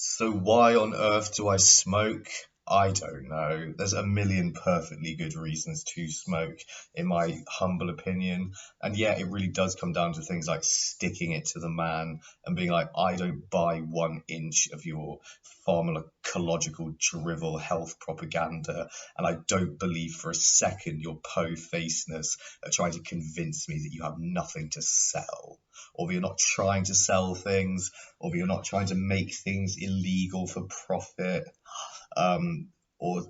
So why on earth do I smoke? I don't know. There's a million perfectly good reasons to smoke, in my humble opinion. And yeah, it really does come down to things like sticking it to the man and being like, I don't buy 1 inch of your pharmacological drivel health propaganda, and I don't believe for a second your po-facedness at trying to convince me that you have nothing to sell, or that you're not trying to sell things, or you're not trying to make things illegal for profit, um, or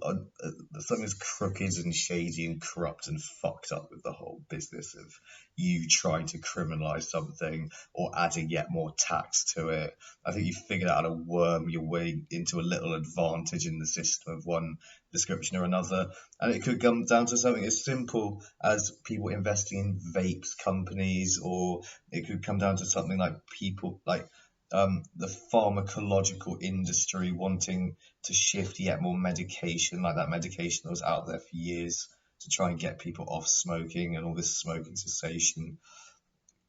something's crooked and shady and corrupt and fucked up with the whole business of you trying to criminalize something or adding yet more tax to it. I think you figured out how to worm your way into a little advantage in the system of one description or another. And it could come down to something as simple as people investing in vapes companies, or it could come down to something like people like the pharmacological industry wanting to shift yet more medication, like that medication that was out there for years to try and get people off smoking, and all this smoking cessation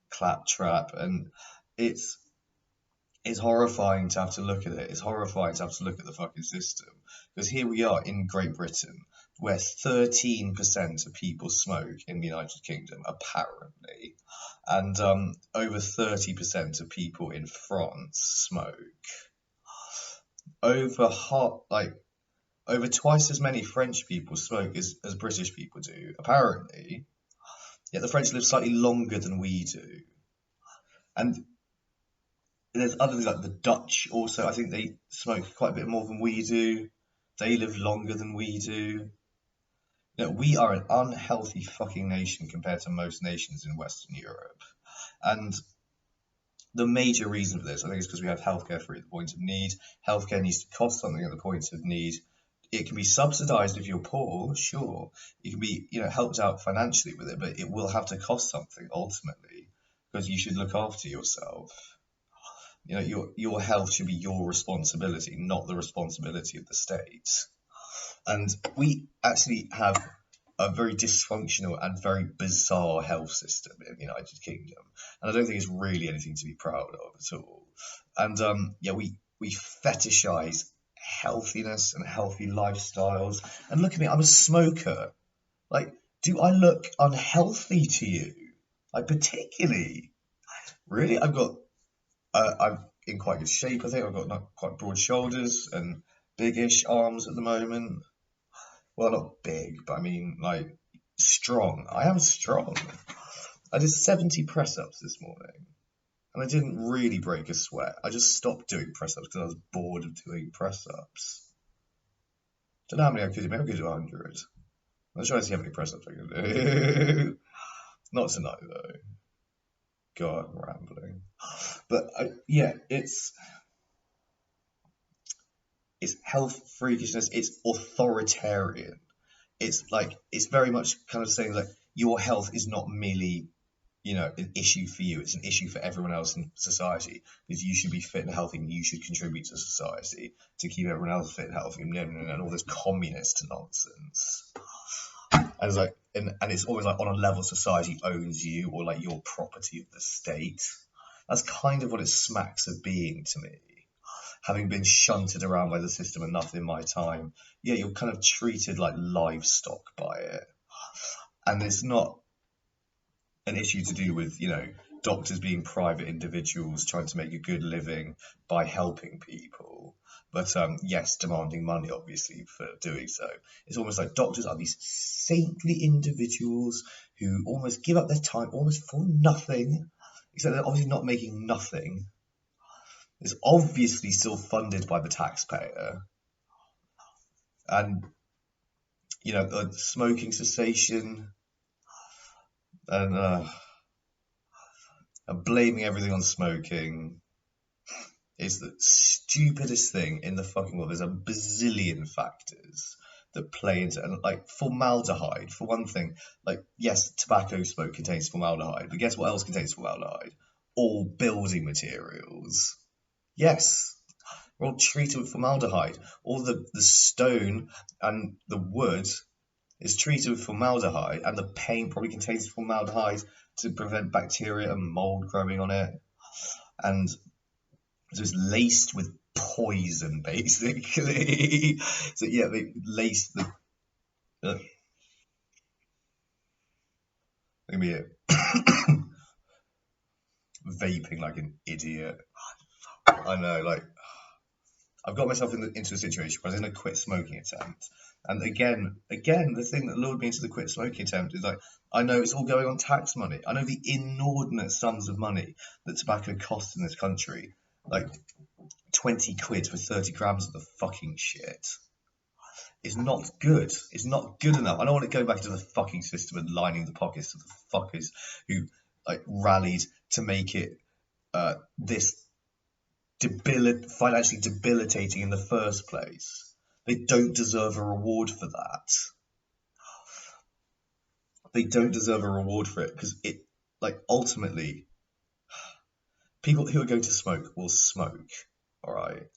claptrap. And it's it's horrifying to have to look at it. It's horrifying to have to look at the fucking system. Because here we are in Great Britain, where 13% of people smoke in the United Kingdom, apparently, and over 30% of people in France smoke. Over half, like over twice as many French people smoke as British people do, apparently. Yet the French live slightly longer than we do. And there's other things like the Dutch also, I think they smoke quite a bit more than we do. They live longer than we do. You know, we are an unhealthy fucking nation compared to most nations in Western Europe. And the major reason for this, I think, is because we have healthcare free at the point of need. Healthcare needs to cost something at the point of need. It can be subsidized if you're poor, sure. You can be, helped out financially with it, but it will have to cost something ultimately, because you should look after yourself. Your health should be your responsibility, not the responsibility of the state. And we actually have a very dysfunctional and very bizarre health system in the United Kingdom, and I don't think it's really anything to be proud of at all. And yeah, we fetishize healthiness and healthy lifestyles. And look at me, I'm a smoker. Like, do I look unhealthy to you? Like, particularly? Really? I'm in quite good shape, I think. I've got quite broad shoulders and big-ish arms at the moment. Well, not big, but I mean, like, strong. I am strong. I did 70 press-ups this morning, and I didn't really break a sweat. I just stopped doing press-ups because I was bored of doing press-ups. Don't know how many I could do. Maybe I could do 100. I'm trying to see how many press-ups I can do. Not tonight, though. God, I'm rambling. But yeah, it's health freakishness. It's authoritarian. It's very much kind of saying that your health is not merely an issue for you. It's an issue for everyone else in society, because you should be fit and healthy, and you should contribute to society to keep everyone else fit and healthy, and all this communist nonsense. And it's like, and it's always like on a level society owns you, or like you're property of the state. That's kind of what it smacks of being to me. Having been shunted around by the system enough in my time, yeah, you're kind of treated like livestock by it. And it's not an issue to do with, doctors being private individuals trying to make a good living by helping people. But yes, demanding money, obviously, for doing so. It's almost like doctors are these saintly individuals who almost give up their time almost for nothing, except they're obviously not making nothing. It's obviously still funded by the taxpayer. And, smoking cessation and blaming everything on smoking is the stupidest thing in the fucking world. There's a bazillion factors that play into, and like formaldehyde, for one thing. Like, yes, tobacco smoke contains formaldehyde, but guess what else contains formaldehyde? All building materials. Yes, we're all treated with formaldehyde. All the stone and the wood is treated with formaldehyde, and the paint probably contains formaldehyde to prevent bacteria and mold growing on it. And so it's laced with poison, basically. So yeah, they lace the. Look at me here, vaping like an idiot. I know, like I've got myself into a situation where I was in a quit smoking attempt, and again, the thing that lured me into the quit smoking attempt is like I know it's all going on tax money. I know the inordinate sums of money that tobacco costs in this country, like 20 quid for 30 grams of the fucking shit. Is not good. It's not good enough. I don't want it going back into the fucking system and lining the pockets of the fuckers who like rallied to make it this financially debilitating in the first place. They don't deserve a reward for that. They don't deserve a reward for it because it, like, ultimately, people who are going to smoke will smoke, all right?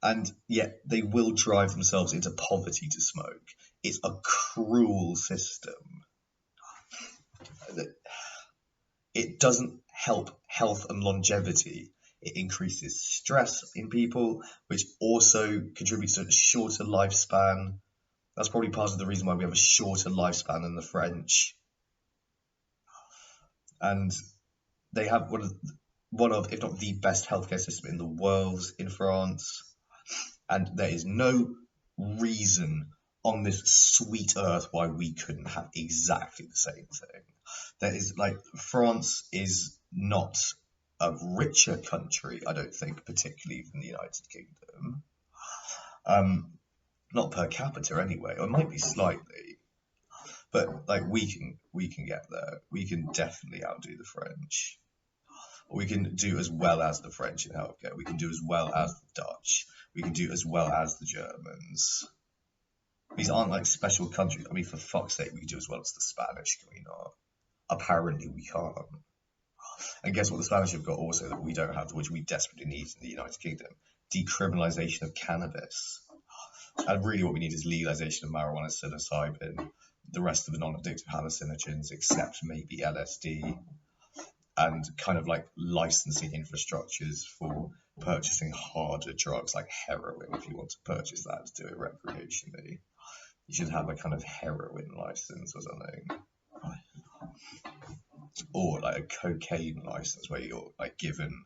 And yet they will drive themselves into poverty to smoke. It's a cruel system. It doesn't help health and longevity. It increases stress in people, which also contributes to a shorter lifespan. That's probably part of the reason why we have a shorter lifespan than the French. And they have one of, if not the best healthcare system in the world in France. And there is no reason on this sweet earth why we couldn't have exactly the same thing. There is like France is not a richer country, I don't think, particularly than the United Kingdom. Not per capita anyway, or it might be slightly, but like we can get there. We can definitely outdo the French. We can do as well as the French in healthcare. We can do as well as the Dutch. We can do as well as the Germans. These aren't like special countries. I mean, for fuck's sake, we can do as well as the Spanish, can we not? Apparently we can't. And guess what the Spanish have got also that we don't have, which we desperately need in the United Kingdom? Decriminalisation of cannabis. And really what we need is legalisation of marijuana, psilocybin, the rest of the non-addictive hallucinogens, except maybe LSD, and kind of like licensing infrastructures for purchasing harder drugs like heroin if you want to purchase that to do it recreationally. You should have a kind of heroin license or something. Or like a cocaine license where you're like given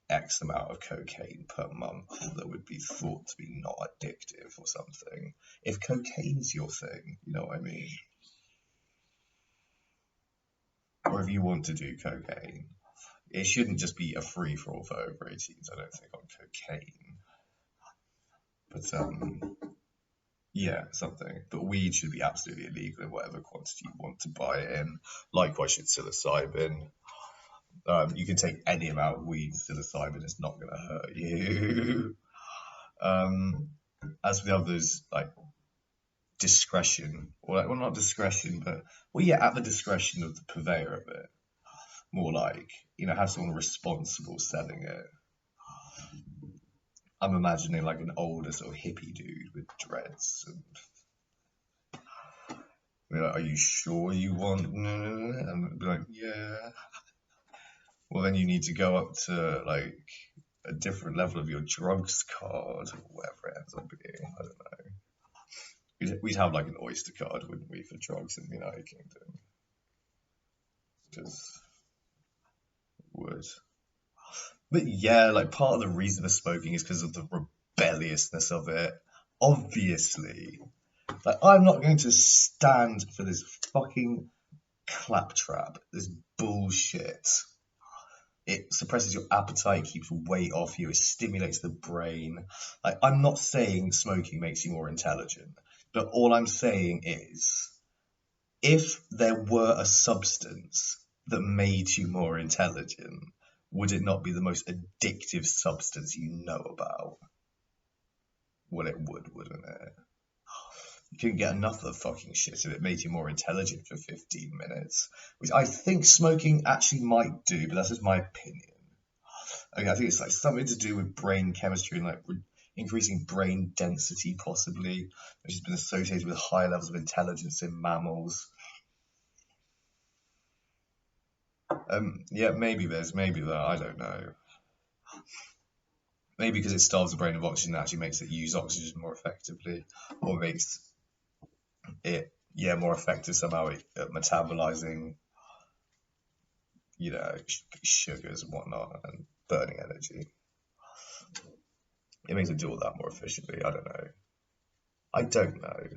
X amount of cocaine per month that would be thought to be not addictive or something. If cocaine's your thing, you know what I mean? Or if you want to do cocaine, it shouldn't just be a free for all for over 18s, I don't think, on cocaine. But yeah, something. But weed should be absolutely illegal in whatever quantity you want to buy it in. Likewise should psilocybin. You can take any amount of weed, psilocybin, it's not going to hurt you. As for the others, like discretion, or like, well, not discretion, but well, yeah, at the discretion of the purveyor of it. More like, have someone responsible selling it. I'm imagining like an older sort of hippie dude with dreads and like, are you sure you want? And be like, yeah. Well, then you need to go up to like a different level of your drugs card or whatever it ends up being. I don't know. We'd have like an Oyster card, wouldn't we, for drugs in the United Kingdom? Because would. But yeah, like part of the reason for smoking is because of the rebelliousness of it. Obviously. Like, I'm not going to stand for this fucking claptrap, this bullshit. It suppresses your appetite, keeps weight off you, it stimulates the brain. Like, I'm not saying smoking makes you more intelligent, but all I'm saying is, if there were a substance that made you more intelligent, would it not be the most addictive substance you know about? Well, it would, wouldn't it? You couldn't get enough of the fucking shit if it made you more intelligent for 15 minutes, which I think smoking actually might do, but that's just my opinion. I think it's like something to do with brain chemistry and like increasing brain density, possibly, which has been associated with higher levels of intelligence in mammals. Yeah, maybe that. I don't know. maybe because it starves the brain of oxygen, it actually makes it use oxygen more effectively, or makes it more effective somehow at metabolizing, sugars and whatnot and burning energy. It makes it do all that more efficiently. I don't know. I don't know.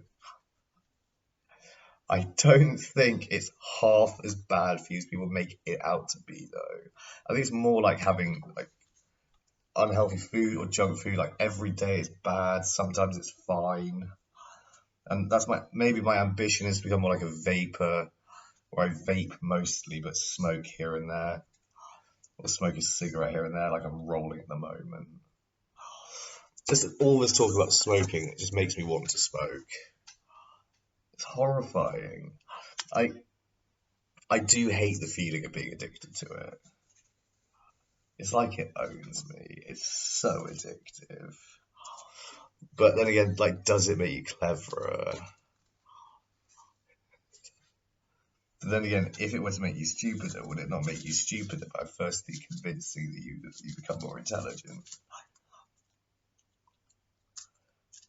I don't think it's half as bad for you as people make it out to be, though. I think it's more like having like unhealthy food or junk food. Like every day is bad. Sometimes it's fine, and that's maybe my ambition is to become more like a vapor, where I vape mostly but smoke here and there, or smoke a cigarette here and there, like I'm rolling at the moment. Just all this talk about smoking, it just makes me want to smoke. It's horrifying. I do hate the feeling of being addicted to it. It's like it owns me. It's so addictive. But then again, like, does it make you cleverer? But then again, if it were to make you stupider, would it not make you stupider by firstly convincing that you become more intelligent?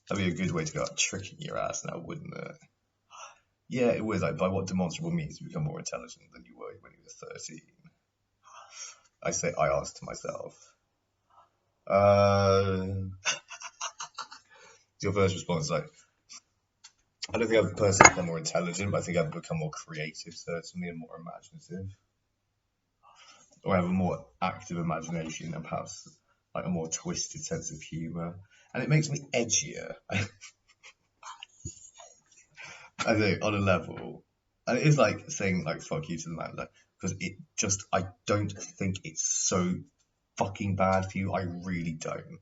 That'd be a good way to go out tricking your ass now, wouldn't it? Yeah, it would. Like, by what demonstrable means you become more intelligent than you were when you were 13? I asked myself. Your first response is like, I don't think I've personally become more intelligent, but I think I've become more creative, certainly, and more imaginative. Or I have a more active imagination and perhaps like a more twisted sense of humour. And it makes me edgier, I think, on a level. And it is like saying like fuck you to the man, because I don't think it's so fucking bad for you. I really don't.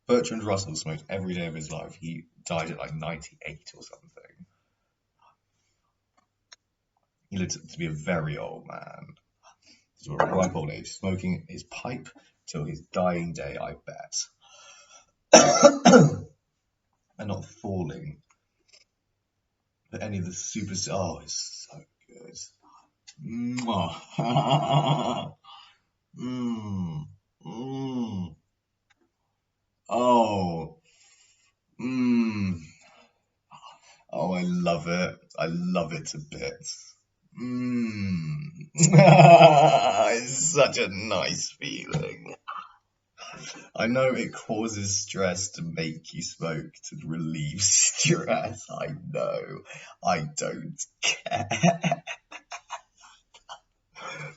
Bertrand Russell smoked every day of his life. He died at like 98 or something. He lived to be a very old man. To a ripe old age, smoking his pipe till his dying day, I bet. And not falling for any of the super. Oh, it's so good. Mm. Mm. Oh. Mm. Oh, I love it. I love it to bits. It's such a nice feeling. I know it causes stress to make you smoke to relieve stress. I know. I don't care.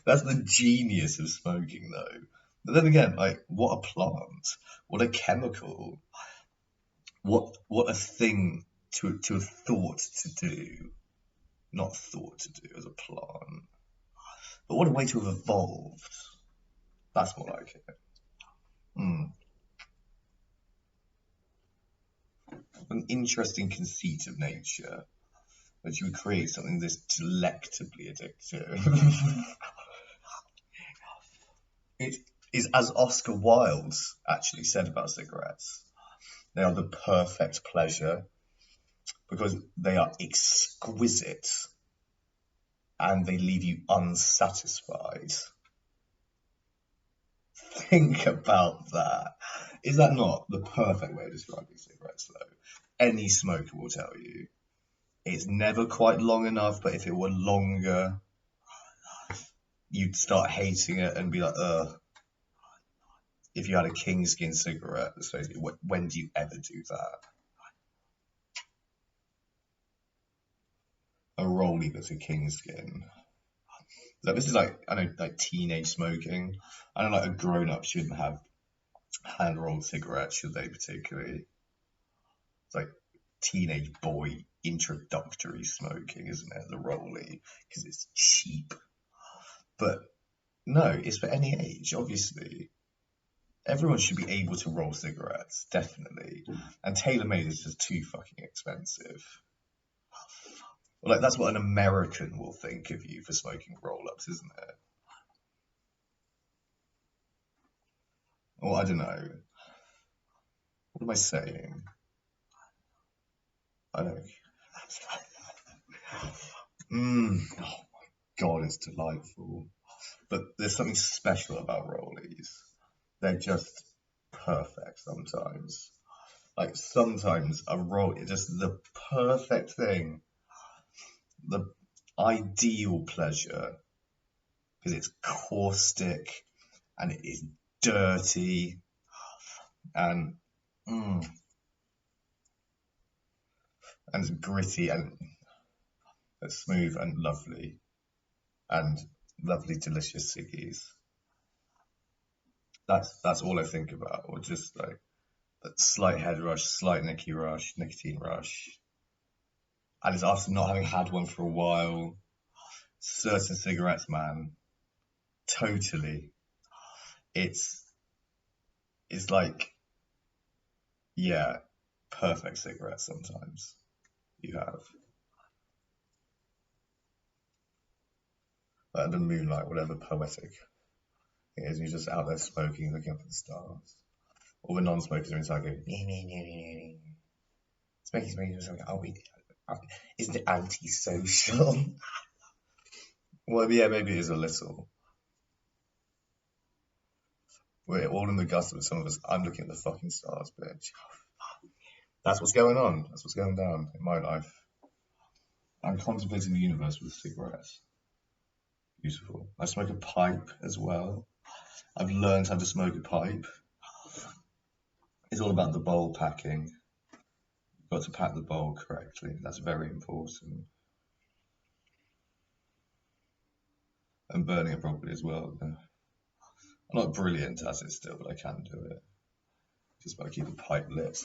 That's the genius of smoking, though. But then again, like, what a plant, what a chemical, what a thing to have thought to do, not thought to do as a plant, but what a way to have evolved. That's more like it. An interesting conceit of nature that you would create something this delectably addictive. It is, as Oscar Wilde actually said about cigarettes, they are the perfect pleasure because they are exquisite and they leave you unsatisfied. Think about that. Is that not the perfect way of describing cigarettes, though? Any smoker will tell you. It's never quite long enough, but if it were longer, you'd start hating it and be like, ugh. If you had a king skin cigarette, so when do you ever do that? A rollie that's a king skin. Like, this is like, I know, like teenage smoking. I know, like a grown up shouldn't have hand rolled cigarettes, should they, particularly? It's like teenage boy introductory smoking, isn't it? The rollie, because it's cheap. But no, it's for any age, obviously. Everyone should be able to roll cigarettes, definitely. And tailor-made is just too fucking expensive. Like, that's what an American will think of you for smoking roll-ups, isn't it? Well, I don't know. What am I saying? I don't know. Oh my God, it's delightful. But there's something special about rollies. They're just perfect sometimes. Like sometimes a roll is just the perfect thing, the ideal pleasure, because it's caustic and it is dirty and mm, and it's gritty and it's smooth and lovely, delicious ciggies. That's all I think about, or just like that slight head rush, slight nicotine rush, and it's after not having had one for a while. Certain cigarettes, man, totally. It's it's like yeah, perfect cigarettes. Sometimes you have like the moonlight, whatever poetic it is, and you're just out there smoking, looking up at the stars. All the non-smokers are inside going, smoking, smoking. Isn't it antisocial? Well, yeah, maybe it is a little. We're all in the gutter with some of us. I'm looking at the fucking stars, bitch. That's what's going on. That's what's going down in my life. I'm contemplating the universe with cigarettes. Beautiful. I smoke a pipe as well. I've learned how to smoke a pipe. It's all about the bowl packing. You've got to pack the bowl correctly. That's very important. And burning it properly as well. I'm not brilliant at it still, but I can do it. Just about to keep a pipe lit.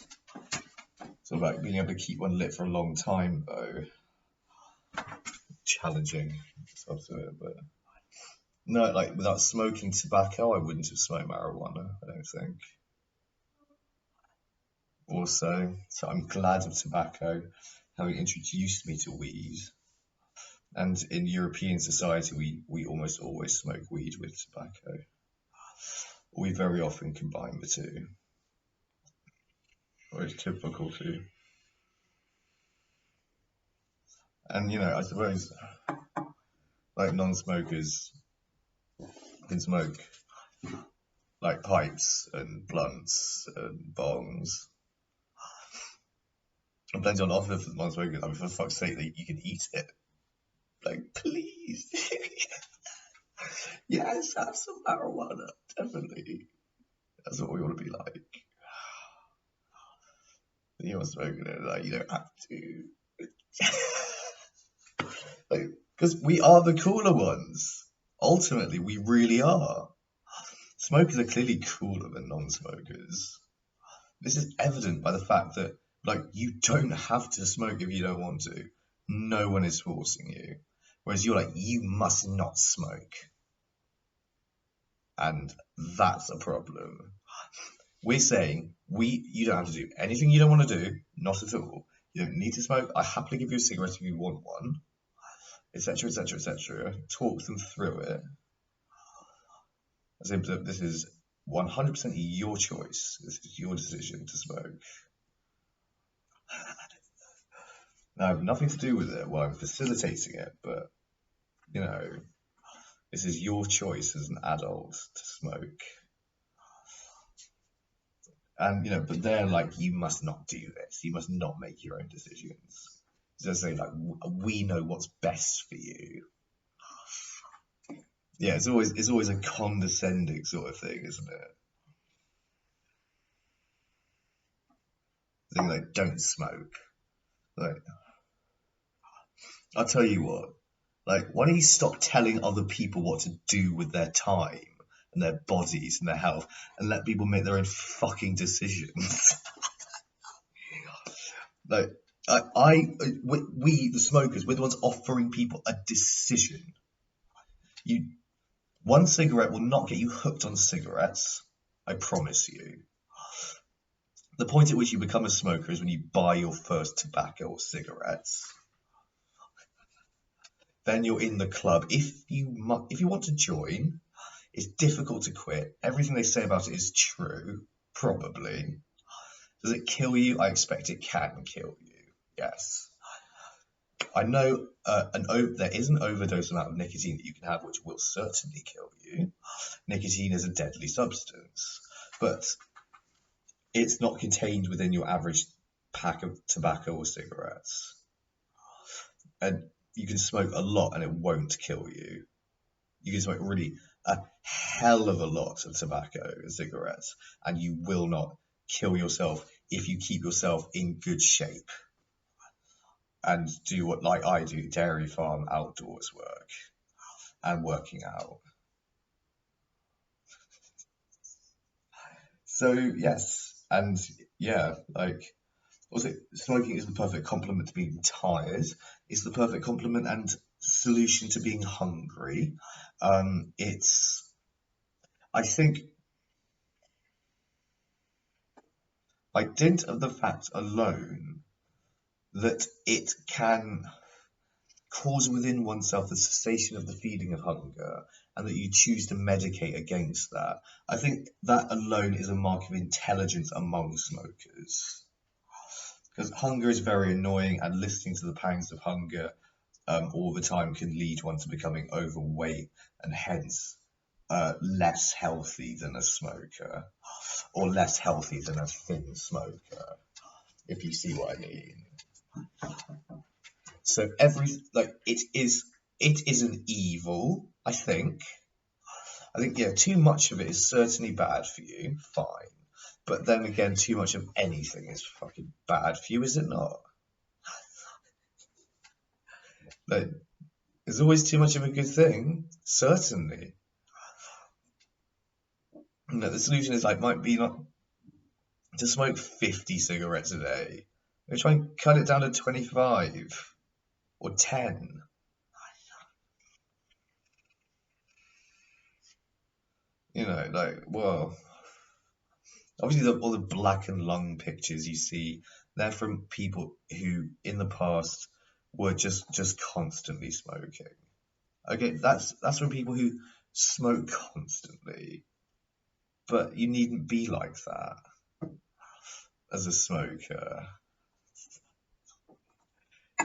It's all about being able to keep one lit for a long time, though. Challenging stuff to it, but no, like without smoking tobacco, I wouldn't have smoked marijuana, I don't think. Also, so I'm glad of tobacco having introduced me to weed. And in European society, we almost always smoke weed with tobacco. We very often combine the two. Or it's typical to. And I suppose like non-smokers can smoke like pipes and blunts and bongs. And plenty on offer for non-smokers. I mean, for fuck's sake, you can eat it. Like, please. Yes, have some marijuana. Definitely. That's what we want to be like. You're smoking it, like, you don't have to. Like, because we are the cooler ones. Ultimately, we really are. Smokers are clearly cooler than non-smokers. This is evident by the fact that, like, you don't have to smoke if you don't want to. No one is forcing you. Whereas you're like, you must not smoke. And that's a problem. We're saying you don't have to do anything you don't want to do, not at all. You don't need to smoke. I happily give you a cigarette if you want one, etc., etc., etc. Talk them through it. As if this is 100% your choice. This is your decision to smoke. Now, I have nothing to do with it while I'm facilitating it, but this is your choice as an adult to smoke. And but they're like, you must not do this. You must not make your own decisions. They're saying like, we know what's best for you. Yeah, it's always a condescending sort of thing, isn't it? Thing like, don't smoke. Like, I'll tell you what. Like, why don't you stop telling other people what to do with their time and their bodies and their health, and let people make their own fucking decisions? Like, we the smokers, we're the ones offering people a decision. One cigarette will not get you hooked on cigarettes, I promise you. The point at which you become a smoker is when you buy your first tobacco or cigarettes. Then you're in the club. If you want to join, it's difficult to quit. Everything they say about it is true, probably. Does it kill you? I expect it can kill you, yes. I know there is an overdose amount of nicotine that you can have, which will certainly kill you. Nicotine is a deadly substance, but it's not contained within your average pack of tobacco or cigarettes. And you can smoke a lot and it won't kill you. You can smoke really a hell of a lot of tobacco and cigarettes, and you will not kill yourself if you keep yourself in good shape and do what, like I do, dairy farm outdoors work and working out. So yes, and yeah, like also smoking is the perfect complement to being tired. It's the perfect complement and solution to being hungry. It's I think by dint of the fact alone that it can cause within oneself the cessation of the feeling of hunger and that you choose to medicate against that. I think that alone is a mark of intelligence among smokers. Because hunger is very annoying, and listening to the pangs of hunger all the time can lead one to becoming overweight and hence less healthy than a smoker, or less healthy than a thin smoker, if you see what I mean. So it is an evil, I think. I think yeah, too much of it is certainly bad for you, fine. But then again, too much of anything is fucking bad for you, is it not? Like, there's always too much of a good thing, certainly. The solution is like might be not to smoke 50 cigarettes a day. Maybe try and cut it down to 25 or 10. Like, well, obviously all the black and lung pictures you see, they're from people who in the past were just constantly smoking. Okay, that's from people who smoke constantly, but you needn't be like that as a smoker.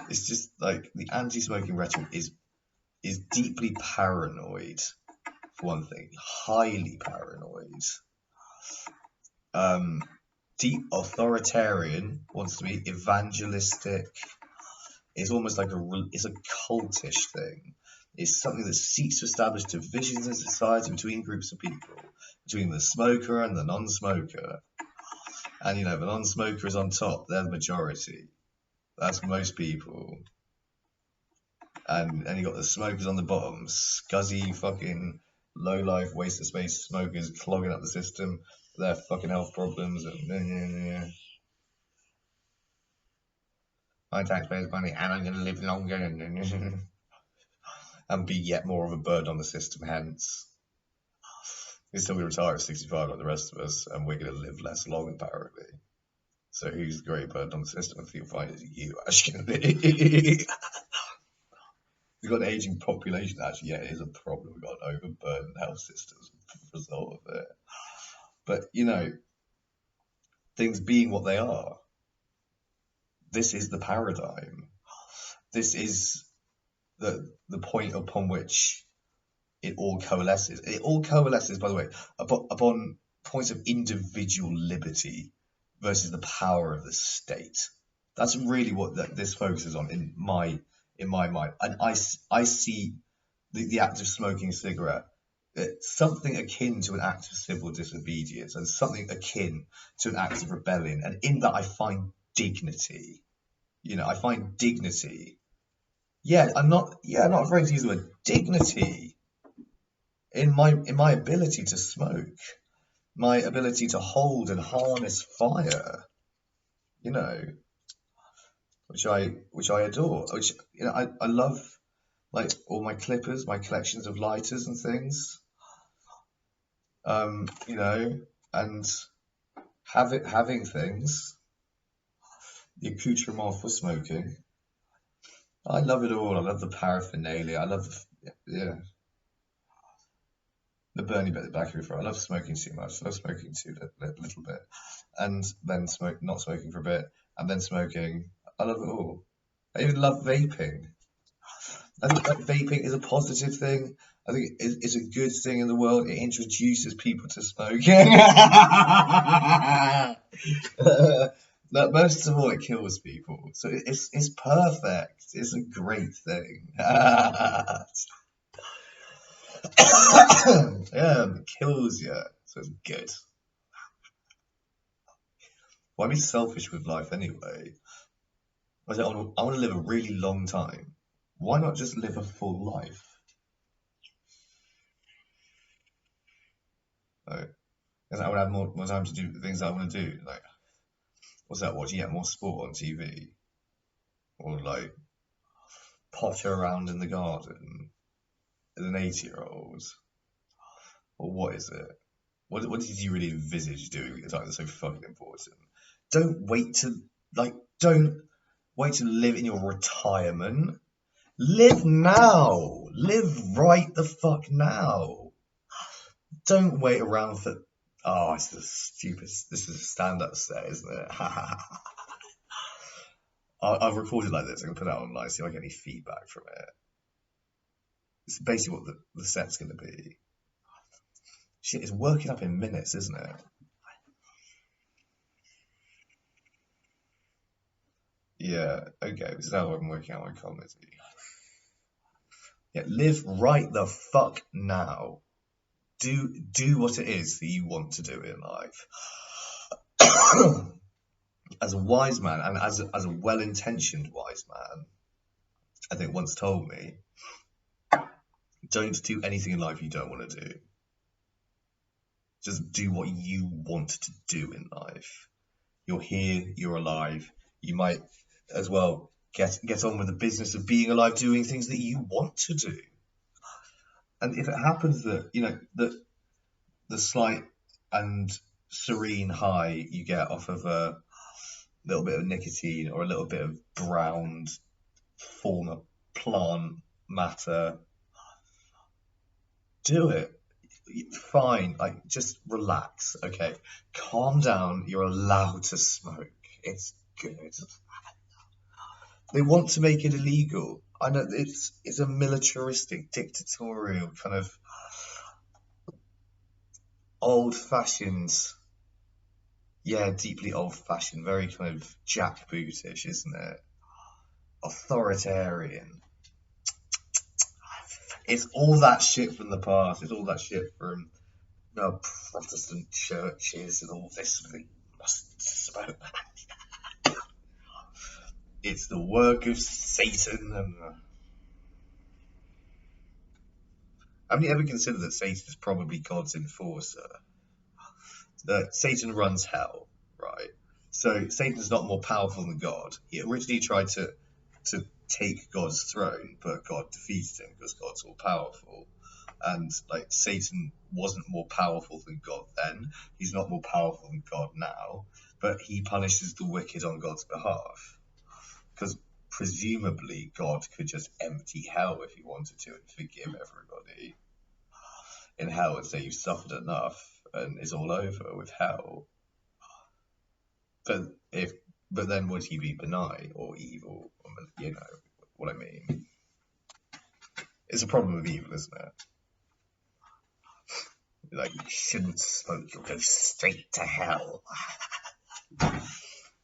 It's just like the anti-smoking rhetoric is deeply paranoid, for one thing, highly paranoid. Deep authoritarian, wants to be evangelistic. It's almost like it's a cultish thing. It's something that seeks to establish divisions in society between groups of people, between the smoker and the non-smoker. And the non-smoker is on top; they're the majority. That's most people. And you got the smokers on the bottom, scuzzy fucking low life, waste of space smokers clogging up the system with their fucking health problems and my taxpayers' money and I'm gonna live longer and be yet more of a burden on the system, hence. We're still gonna retire at 65 like the rest of us, and we're gonna live less long apparently. So who's the great burden on the system? I think you'll find it's you, actually. We've got an aging population, actually. Yeah, it is a problem. We've got an overburdened health systems as a result of it. But, things being what they are, this is the paradigm. This is the point upon which it all coalesces. It all coalesces, by the way, upon points of individual liberty versus the power of the state. That's really what this focuses on in my mind. And I see the act of smoking a cigarette something akin to an act of civil disobedience and something akin to an act of rebellion. And in that, I find dignity. I find dignity. Yeah, I'm not afraid to use the word dignity in my ability to smoke, my ability to hold and harness fire. Which I adore. Which I love, like all my clippers, my collections of lighters and things. And having things, the accoutrement for smoking. I love it all. I love the paraphernalia. I love the Bernie bit back for. I love smoking too much. I love smoking too little bit, and then not smoking for a bit, and then smoking. I love it all. I even love vaping. I think that vaping is a positive thing. I think it's a good thing in the world. It introduces people to smoking. But most of all, it kills people. So it's perfect. It's a great thing. Yeah, it kills you. So it's good. Why be selfish with life anyway? I want to live a really long time. Why not just live a full life? Like, 'cause I would have more time to do the things I want to do. Like, what's that? Watching more sport on TV, or like potter around in the garden as an 80-year-old, or what is it? What did you really envisage doing at a time that's so fucking important? Don't wait to don't wait to live in your retirement. Live now. Live right the fuck now. Don't wait around for. Oh, it's the stupid. This is a stand-up set, isn't it? I've recorded like this. I'm gonna put it out online, see if I get any feedback from it. It's basically what the set's gonna be. Shit, it's working up in minutes, isn't it? Yeah. Okay. This is how I'm working out my comedy. Yeah. Live right the fuck now. Do what it is that you want to do in life. As a wise man and as a well-intentioned wise man, I think once told me, don't do anything in life you don't want to do. Just do what you want to do in life. You're here, you're alive. You might as well get on with the business of being alive, doing things that you want to do. And if it happens that, the slight and serene high you get off of a little bit of nicotine or a little bit of browned former plant matter, do it. Fine, like just relax, okay? Calm down. You're allowed to smoke. It's good. They want to make it illegal. I know it's a militaristic, dictatorial kind of old-fashioned, yeah, deeply old-fashioned, very kind of jackbootish, isn't it? Authoritarian. It's all that shit from the past. It's all that shit from Protestant churches and all this. They must smoke. It's the work of Satan. And have you ever considered that Satan is probably God's enforcer? That Satan runs hell, right? So Satan's not more powerful than God. He originally tried to take God's throne, but God defeated him because God's all powerful. And like Satan wasn't more powerful than God then. He's not more powerful than God now, but he punishes the wicked on God's behalf. Because presumably God could just empty hell if he wanted to and forgive everybody in hell and say you've suffered enough and it's all over with hell. But then would he be benign or evil? You know what I mean? It's a problem with evil, isn't it? Like you shouldn't smoke, you'll go straight to hell.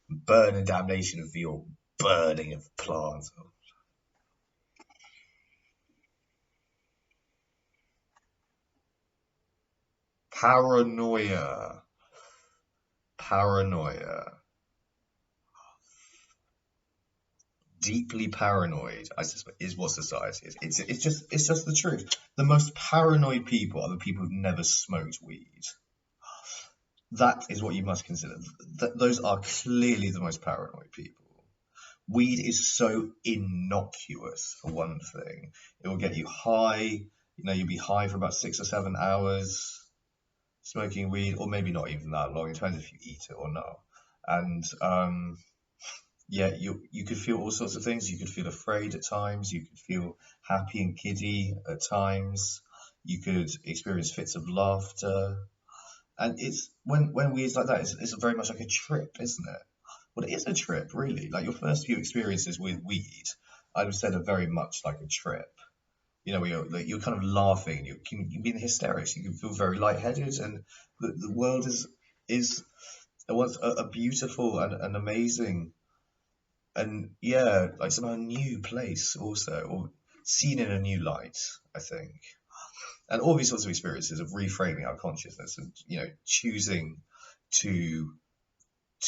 Burn in damnation for your burning of plants. Paranoia. Paranoia. Deeply paranoid, I suspect, is what society is. It's just the truth. The most paranoid people are the people who've never smoked weed. That is what you must consider. Those are clearly the most paranoid people. Weed is so innocuous, for one thing. It will get you high. You'll be high for about 6 or 7 hours smoking weed, or maybe not even that long. It depends if you eat it or not. And yeah, you could feel all sorts of things. You could feel afraid at times. You could feel happy and giddy at times. You could experience fits of laughter. And it's when weed's like that, it's very much like a trip, isn't it? Well, it is a trip, really. Like your first few experiences with weed, I would say are very much like a trip. You know, where you're kind of laughing, you can be in hysterics, you can feel very lightheaded, and the world is a beautiful and amazing and yeah, like somehow new place also, or seen in a new light, I think. And all these sorts of experiences of reframing our consciousness and choosing to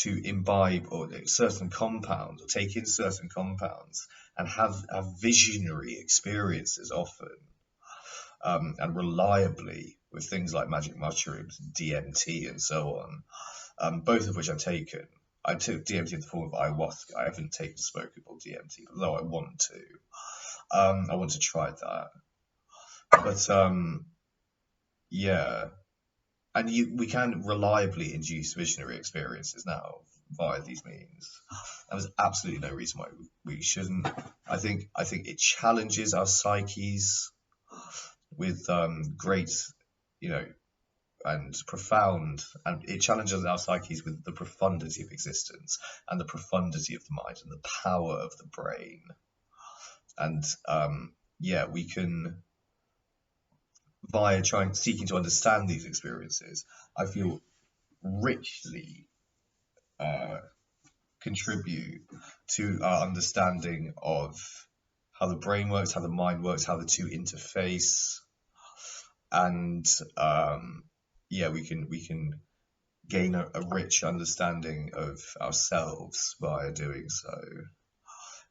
imbibe or certain compounds or take in certain compounds and have visionary experiences often and reliably with things like magic mushrooms, DMT, and so on, both of which I've taken. I took DMT in the form of ayahuasca. I haven't taken smokable DMT, though I want to. I want to try that. But yeah, and we can reliably induce visionary experiences now via these means. And there's absolutely no reason why we shouldn't. I think it challenges our psyches with great, you know, and profound, and it challenges our psyches with the profundity of existence and the profundity of the mind and the power of the brain. And yeah, we can, via seeking to understand these experiences, I feel richly contribute to our understanding of how the brain works, how the mind works, how the two interface, and yeah, we can gain a rich understanding of ourselves via doing so.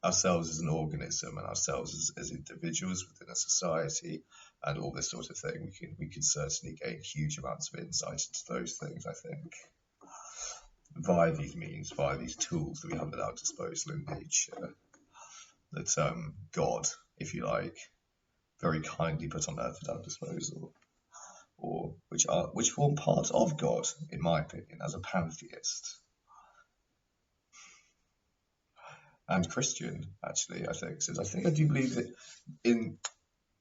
Ourselves as an organism and ourselves as individuals within a society and all this sort of thing. We can certainly gain huge amounts of insight into those things, I think, via these means, via these tools that we have at our disposal in nature, that God, if you like, very kindly put on earth at our disposal, or which form part of God, in my opinion, as a pantheist. And Christian, actually, I think. Since I do believe that in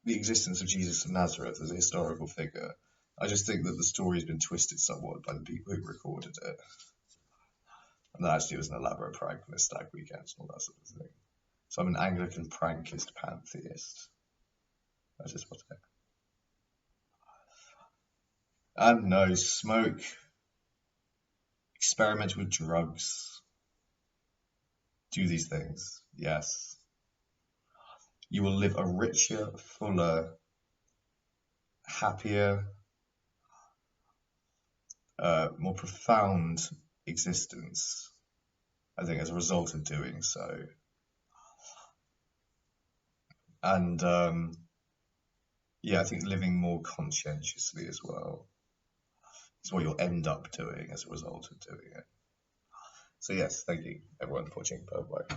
the existence of Jesus of Nazareth as a historical figure, I just think that the story has been twisted somewhat by the people who recorded it. And that actually was an elaborate prank for the stag weekends and all that sort of thing. So I'm an Anglican prankist pantheist. That's just what I am. And no, smoke, experiment with drugs, do these things, yes. You will live a richer, fuller, happier, more profound existence, I think, as a result of doing so. And yeah, I think living more conscientiously as well is what you'll end up doing as a result of doing it. So yes, thank you everyone for watching. Bye bye.